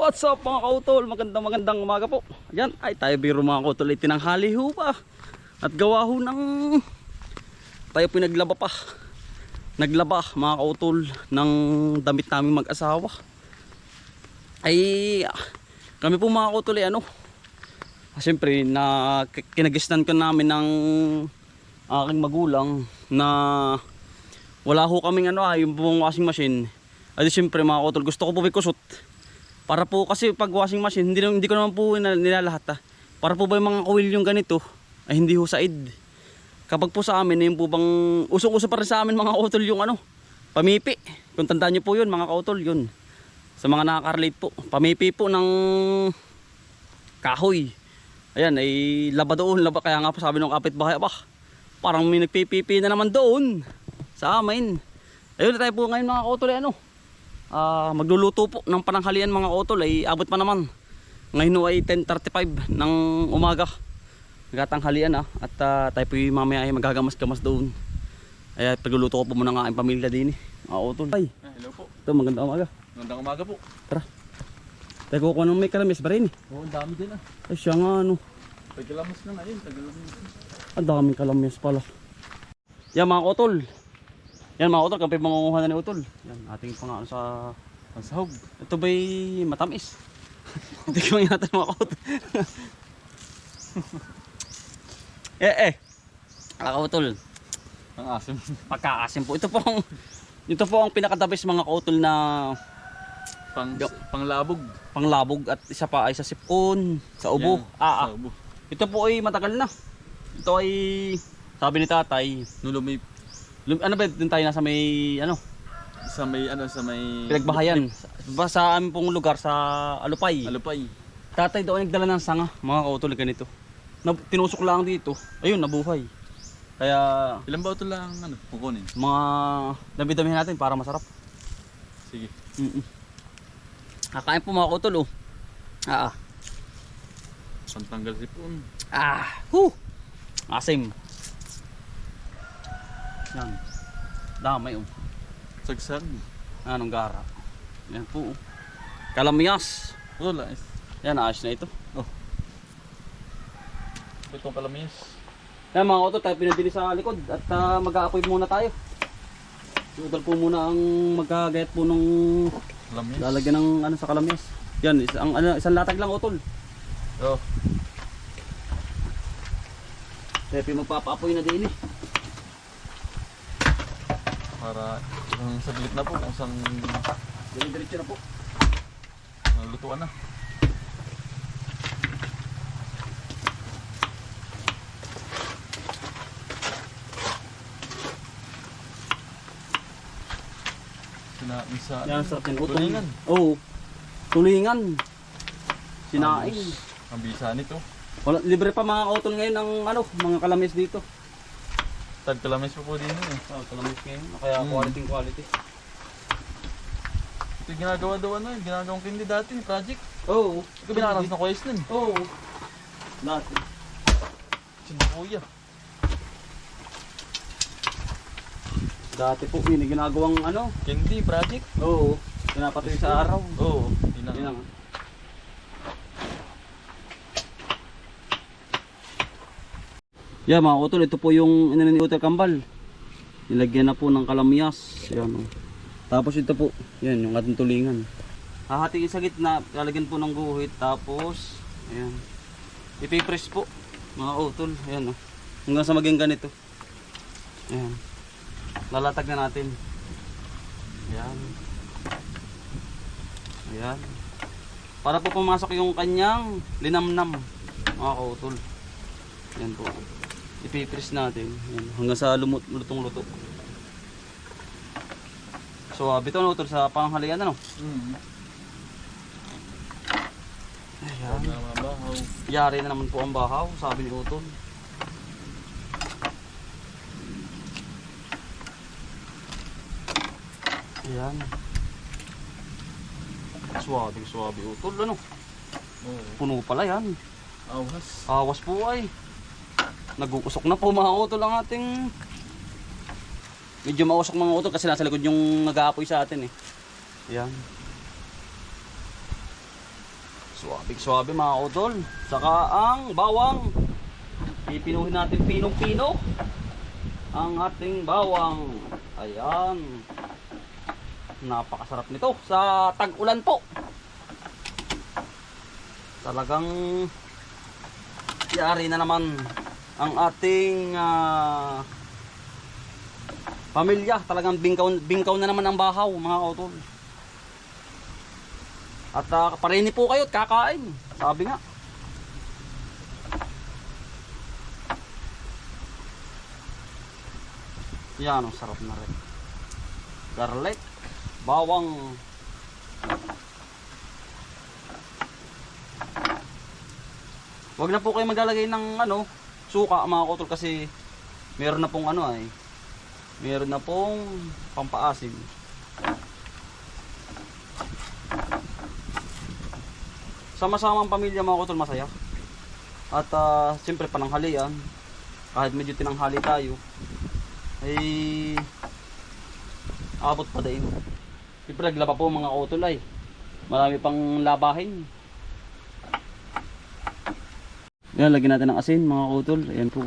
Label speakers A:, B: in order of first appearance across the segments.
A: What's up mga kautol? Magandang umaga po. Ayan, ay tayo biro mga kautol. Tinanghali ho pa. At gawa ho ng tayo pinaglaba pa. Naglaba mga kautol ng damit namin mag-asawa. Ay kami po mga kautol siyempre na kinagisnan ko namin ng aking magulang na wala ho kaming yung buong washing machine. Ay siyempre mga kautol, gusto ko po may kusot. Para po kasi pag washing machine, hindi ko naman po nilalahat Para po ba yung mga kuwil yung ganito, ay hindi ho said. Kapag po sa amin, yung po bang usong-uso pa rin sa amin mga kautol yung pamipi. Kung tandaan nyo po yun mga kautol, yun. Sa mga nakaka-relate po, pamipi po ng kahoy. Ayan, ay laba doon, laba. Kaya nga po sabi ng kapitbahay, parang may nagpipipi na naman doon sa amin. Ayun na tayo po ngayon mga kautol, magluluto po ng pananghalian mga kautol, ay abot pa naman. Ngayon ay 10:35 ng umaga. Nagatanghalian at tayo po mamaya ay magagamas-gamas doon. Ay pagluluto ko po muna ng aking pamilya din mga kautol. Ay,
B: hello po.
A: ito magandang umaga.
B: Magandang umaga po.
A: Tara. Tayo kukuha ng may kalamis ba rin
B: Oo, ang dami din
A: Ay siya nga
B: Tagalamas na ngayon, tagalamas.
A: Ang daming kalamis pala. Yan mga kautol. Yan mga utol, kapag mangunguha na ni utol. Yan, ating pang sa
B: Pansahog.
A: ito ba'y matamis? Hindi ko mangyatan mga utol. Mga utol.
B: Ang asim.
A: Pagkaasim po. Ito po ang pinakadabis mga utol na
B: Panglabog.
A: panglabog at isa pa ay sa sipon, sa ubo.
B: Sa ubo.
A: Ito po ay matagal na. Ito ay sabi ni tatay.
B: Nulumip.
A: Ano ba dun tayo nasa may
B: Sa may
A: pinagbahayan sa aming pong lugar sa Alupay.
B: Alupay.
A: Tatay daw ay nagdala ng sanga, mga kautol ganito. Tinusok lang dito. Ayun, nabuhay. Kaya
B: Ilan ba ito lang kukunin?
A: mga dami-damihan natin para masarap.
B: Sige.
A: Kakain po mga kautol
B: Pantanggal sipon.
A: Asim. Yan. Damay
B: Sagsag.
A: Anong gara? Yan po. Kalamyas.
B: Wala.
A: Yan, ayos na ito.
B: Itong kalamis.
A: Yan mga kautol, tayo pinabili sa likod at mag-aapoy muna tayo. Si Udal po muna ang magkagayat po ng
B: Kalamis.
A: lalagyan ng sa kalamyas. Yan, isang latag lang utol.
B: Oh.
A: Tepi magpapaapoy na din
B: Para sa bilit na po. Isang
A: Diretso na po.
B: lutuan na.
A: Yan, sarap ng utol.
B: Tulingan.
A: Oo. Tulingan. Sinaing.
B: Ang bisa nito.
A: Wala, libre pa mga kautol ngayon ng mga kalamis dito.
B: Tag kalamis po din
A: Kalamis ngayon. Kaya quality.
B: Ito yung ginagawa daw ginagawang kindi dati, project.
A: Oo.
B: Ito binakaras na kuwais nun.
A: Oo. Lahat.
B: Sinukuya.
A: Dati po ginagawang
B: Kindi project.
A: Oo. Pinapatuloy sa araw.
B: Oo.
A: Yun lang. Yeah, mga utol, ito po yung ni Utol Kambal. Nilagyan na po ng kalamyas. Yan. Tapos ito po, yan yung ating tulingan. Hahatiin sa gitna, lalagyan po ng guhit. Tapos, ayan. Ipipress po, mga utol. Ayan hanggang sa maging ganito. Ayan. Lalatag na natin. Ayan. Ayan. Para po pumasok yung kanyang linamnam, mga kautol. Ayan po. Ipipress natin. Ayan. Hanggang sa lutong-luto. So, bito na utol sa panghalian Ayan. Yari na naman po ang bahaw, sabi ni utol. Ayan. Suwabe utol Puno pala yan. Awas po ay. Nag-uusok na po mga utol ang ating. Medyo mausok mga utol kasi nasa likod yung nag-aapoy sa atin Ayan. Suwabe mga utol. Saka ang bawang. Pipinuhin natin pinong-pino ang ating bawang. Ayan. Napakasarap nito sa tag-ulan po. Talagang yari na naman ang ating pamilya. Talagang bingkaw na naman ang bahaw mga utol. At parini po kayo at kakain. Sabi nga. Yan, ang sarap na rin. Garlic, bawang. Huwag na po kayo maglalagay ng suka mga kutol kasi meron na pong meron na pong pampaasim. Sama-sama ang pamilya mga kutol, masaya. At siyempre pananghalian, kahit medyo tinanghali tayo, ay abot pa din. Siyempre naglaba po mga kutol ay marami pang labahin. Yan, lagyan natin ng asin mga kutol. Ayan po.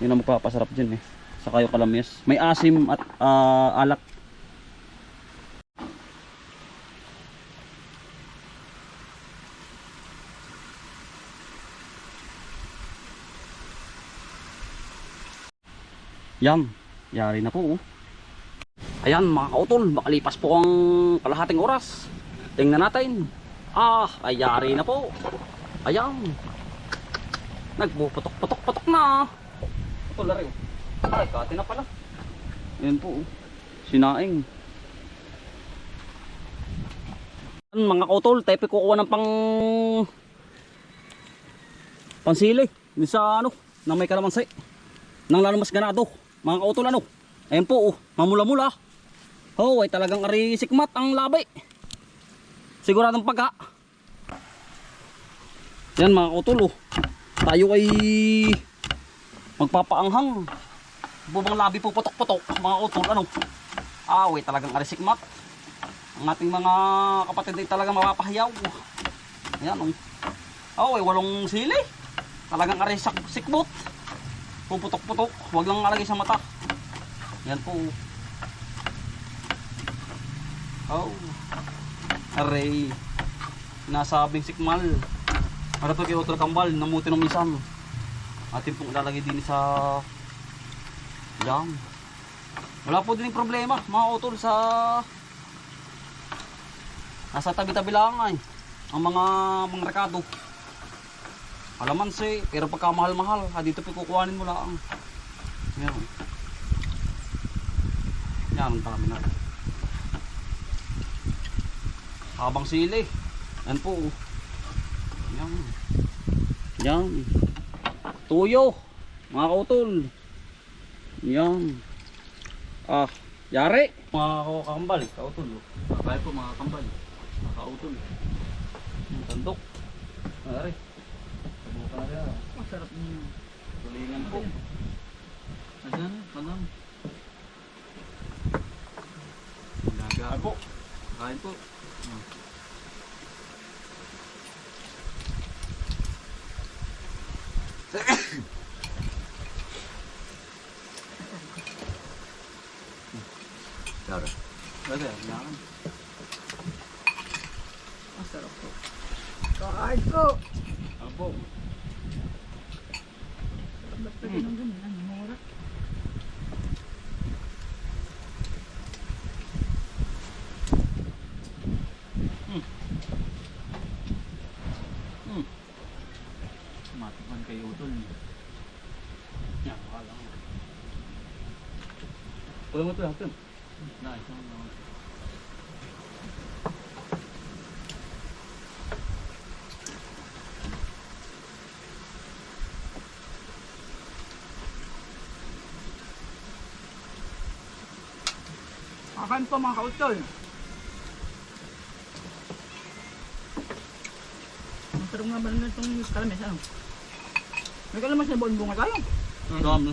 A: Yan ang magpapasarap dyan Saka yung kalamyas. May asim at alak. Yan, yari na po. Ayan mga kautol, makalipas po ang kalahating oras. Tingnan natin. Ay yari na po. Ayan. Nagpuputok-putok-putok na. Ito lari. Ay, kati na pala. Ayan po. Sinaing. Mga kautol, tepe kukuha ng pansili. Dito sa na may kalamansi. Nang lalamas ganado. Mga kautol ayan po mamula-mula. Ay talagang ari sikmat ang labi. Siguradong pagka. Yan mga kautol tayo ay magpapaanghang. Bubang labi po putok-putok mga kautol ay talagang ari sikmat. Ang ating mga kapatid ay talagang mapapahiyaw. Ayan ay walong sili. Talagang ari sikbot. Puputok-putok, huwag lang nalagay sa mata. Yan po. Aray. Nasabing sikmal. Para ito kay Utol Kambal, namuti ng minsan. Atin pong ilalagay din sa jam. Wala po din problema, mga utol, sa nasa tabi-tabi lang ang mga rekado. Alamansi, pero pagka mahal-mahal, dito po kukuhanin mo lang. Yan. Yan ang dami natin. Habang sili. Yan po. Yan. Yan. Tuyo. Mga kautol. Yan. Yari. Mga kakambal, kautol. Kaya po mga kambal. Mga kautol. Yung tandok. Yari. Masarap niyo. Tulingan po. Ayan, panam. Kain po. Kain po. Tara. Basta, yan. Masarap po. Kain po. Apo. Matipan kay Utol. Yan, akala ko. Pula mo ito lang, Tim. Nice.
C: Kakan po mga kautol. Masarap nga ba na itong kalamis? May kalamis na buong bunga tayo.
A: Dami.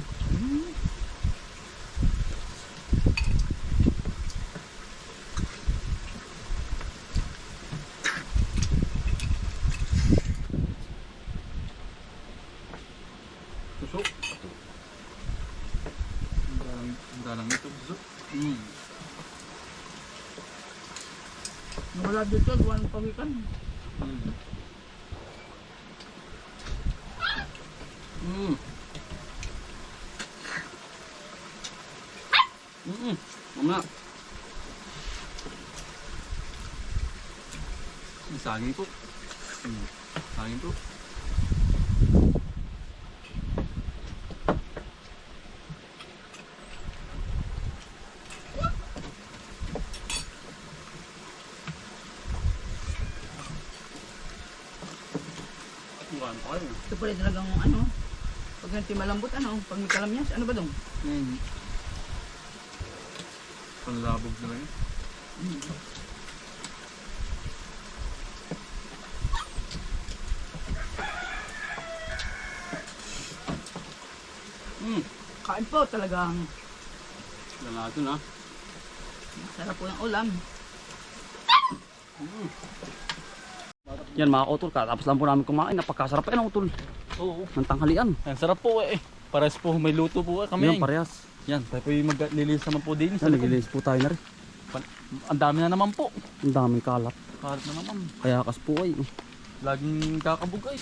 C: dito, gawa ng pawikan.
A: Mamaya. Saging po. Saging po.
C: Ito pala talagang ano, pag hindi malambot ano, pag may kalamyas, ano ba dong?
B: Panlabog na rin.
C: Kain po talagang
A: Lalaki na.
C: sarap po ng ulam.
A: Yan mga utol, katapos lang po namin kumain. Napakasarap yan utol.
B: Oo.
A: Ng tanghalian.
B: Ang sarap po eh. Pares po, may luto po kami.
A: Yan, parehas.
B: Yan, tayo po yung maglilinis naman po din.
A: Yan, naglilis po tayo na rin.
B: Ang dami na naman po.
A: Ang daming kalat.
B: Karat na naman.
A: Kaya kas po ay.
B: Laging kakabugay.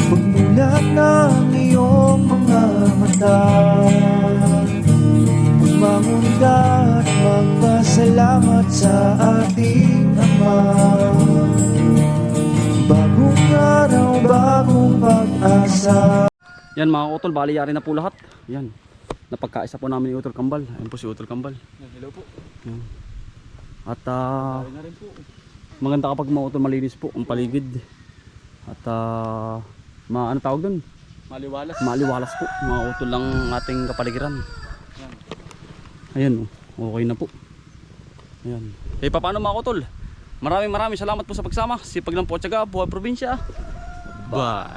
D: Pagmulat ng iyong mga mata, magbangon ka at magpasalamat sa ating Ama. Bagong araw, bagong pag-asa.
A: Yan mga utol, bali yari na po lahat. Yan. Napagkaisa po namin ni Utol Kambal. Ayan po si Utol Kambal.
B: Hello po.
A: Yan. At
B: Kaya na rin po.
A: maganda kapag mga utol malinis po ang paligid. At ano tawag doon?
B: Maliwalas.
A: Maliwalas po. Mga utol lang ating kapaligiran. Ayan, okay na po. Ayan. Eh paano mga utol? Maraming salamat po sa pagsama. Sipag lang po at syaga, buhay probinsya.
B: Bye.